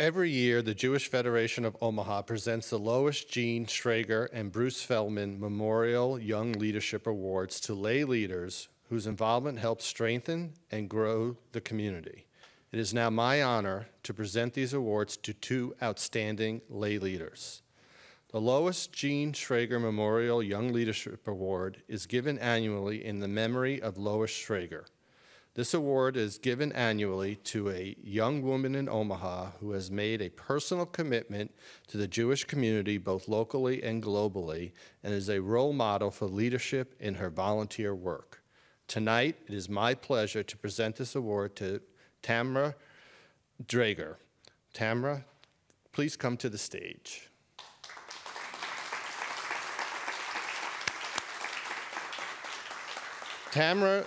Every year, the Jewish Federation of Omaha presents the Lois, Jeanne, Schrager, and Bruce Feldman Memorial Young Leadership Awards to lay leaders whose involvement helps strengthen and grow the community. It is now my honor to present these awards to two outstanding lay leaders. The Lois Jeanne Schrager Memorial Young Leadership Award is given annually in the memory of Lois Schrager. This award is given annually to a young woman in Omaha who has made a personal commitment to the Jewish community both locally and globally and is a role model for leadership in her volunteer work. Tonight, it is my pleasure to present this award to Tamara Draeger. Tamara, please come to the stage. Tamara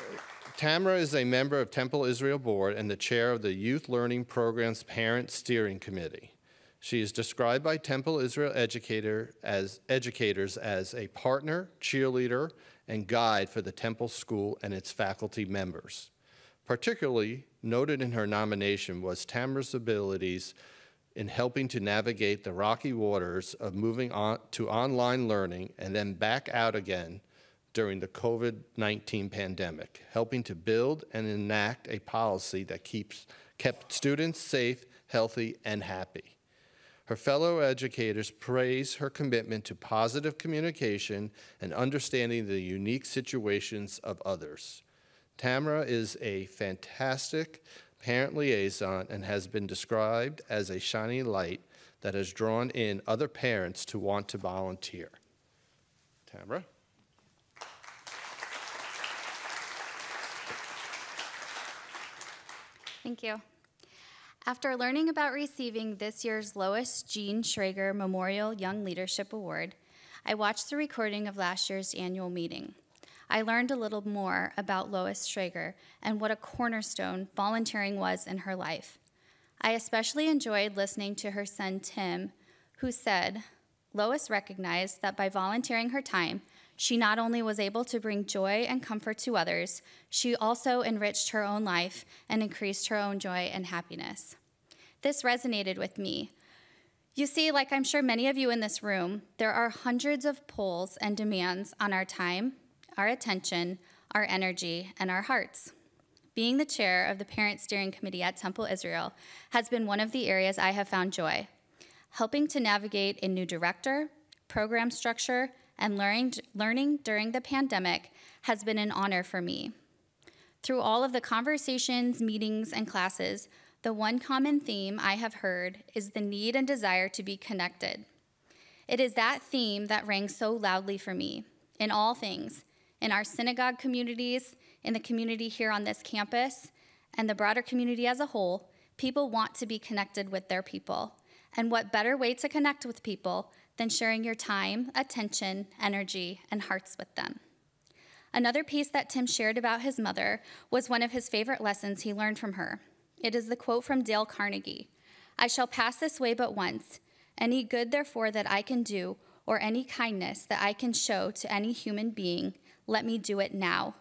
is a member of Temple Israel Board and the chair of the Youth Learning Program's Parent Steering Committee. She is described by Temple Israel educators as a partner, cheerleader, and guide for the Temple School and its faculty members. Particularly noted in her nomination was Tamara's abilities in helping to navigate the rocky waters of moving on to online learning and then back out again during the COVID-19 pandemic, helping to build and enact a policy that kept students safe, healthy, and happy. Her fellow educators praise her commitment to positive communication and understanding the unique situations of others. Tamara is a fantastic parent liaison and has been described as a shining light that has drawn in other parents to want to volunteer. Tamara? Thank you. After learning about receiving this year's Lois Jeanne Schrager Memorial Young Leadership Award, I watched the recording of last year's annual meeting. I learned a little more about Lois Schrager and what a cornerstone volunteering was in her life. I especially enjoyed listening to her son, Tim, who said, Lois recognized that by volunteering her time, she not only was able to bring joy and comfort to others, she also enriched her own life and increased her own joy and happiness. This resonated with me. You see, like I'm sure many of you in this room, there are hundreds of pulls and demands on our time, our attention, our energy, and our hearts. Being the chair of the Parent Steering Committee at Temple Israel has been one of the areas I have found joy. Helping to navigate a new director, program structure, and learning during the pandemic has been an honor for me. Through all of the conversations, meetings, and classes, the one common theme I have heard is the need and desire to be connected. It is that theme that rang so loudly for me in all things, in our synagogue communities, in the community here on this campus, and the broader community as a whole. People want to be connected with their people. And what better way to connect with people than sharing your time, attention, energy, and hearts with them. Another piece that Tim shared about his mother was one of his favorite lessons he learned from her. It is the quote from Dale Carnegie, "I shall pass this way but once. Any good, therefore, that I can do, or any kindness that I can show to any human being, let me do it now.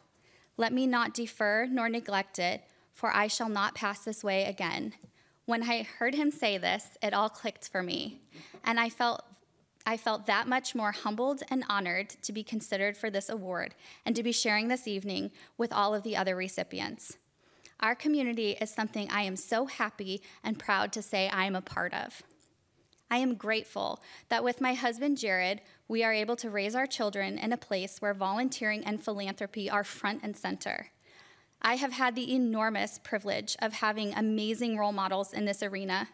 Let me not defer nor neglect it, for I shall not pass this way again." When I heard him say this, it all clicked for me, and I felt that much more humbled and honored to be considered for this award and to be sharing this evening with all of the other recipients. Our community is something I am so happy and proud to say I am a part of. I am grateful that with my husband, Jared, we are able to raise our children in a place where volunteering and philanthropy are front and center. I have had the enormous privilege of having amazing role models in this arena.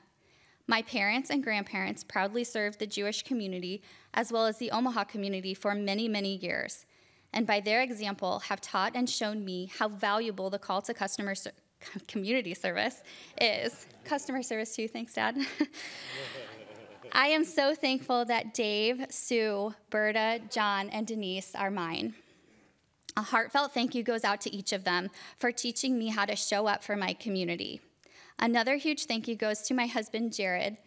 My parents and grandparents proudly served the Jewish community as well as the Omaha community for many, many years, and by their example have taught and shown me how valuable the call to community service is. Customer service too, thanks, Dad. I am so thankful that Dave, Sue, Berta, John, and Denise are mine. A heartfelt thank you goes out to each of them for teaching me how to show up for my community. Another huge thank you goes to my husband, Jared,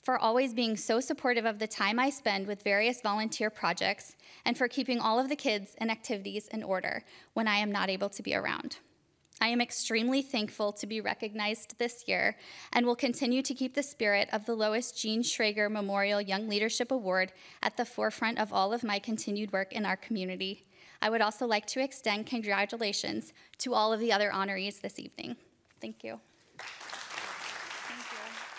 for always being so supportive of the time I spend with various volunteer projects and for keeping all of the kids and activities in order when I am not able to be around. I am extremely thankful to be recognized this year and will continue to keep the spirit of the Lois Jeanne Schrager Memorial Young Leadership Award at the forefront of all of my continued work in our community. I would also like to extend congratulations to all of the other honorees this evening. Thank you. Thank you.